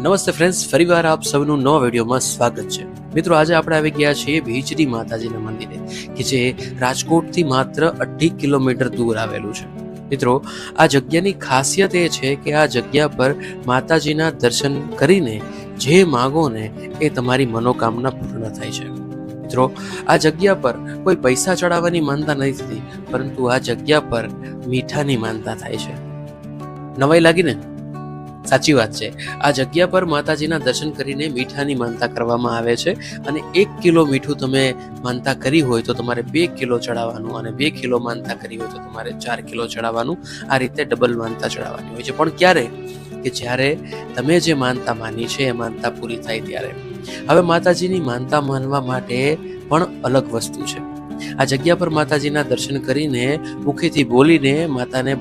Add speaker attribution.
Speaker 1: નમસ્તે ફ્રેન્ડ્સ, ફરીવાર આપ સૌનું નવા વિડીયોમાં સ્વાગત છે. મિત્રો, આજે આપણે આવી ગયા છીએ ભીચરી માતાજીના મંદિરે કે જે રાજકોટથી માત્ર 2.5 કિલોમીટર દૂર આવેલું છે. મિત્રો, આ જગ્યાની ખાસિયત એ છે કે આ જગ્યા પર માતાજીના દર્શન કરીને જે માગો ને એ તમારી મનોકામના પૂર્ણ થાય છે. મિત્રો, આ જગ્યા પર કોઈ પૈસા ચડાવવાની માનતા નથી થતી, પરંતુ આ જગ્યા પર મીઠાની માનતા થાય છે. નવાઈ લાગી ને? સાચી વાત છે. આ જગ્યા પર માતાજીના દર્શન કરીને મીઠાની માનતા કરવામાં આવે છે અને 1 કિલો મીઠું તમે માનતા કરી હોય તો તમારે 2 કિલો ચડાવવાનું, અને 2 કિલો માનતા કરી હોય તો તમારે 4 કિલો ચડાવવાનું. આ રીતે ડબલ માનતા ચડાવવાની હોય છે. પણ ક્યારે? કે જ્યારે તમે જે માનતા માની છે એ માનતા પૂરી થાય ત્યારે. હવે માતાજીની માનતા માનવા માટે પણ અલગ વસ્તુ છે. આ જગ્યા પર માતાજીના દર્શન કરીને મુખેથી બોલીને માતાને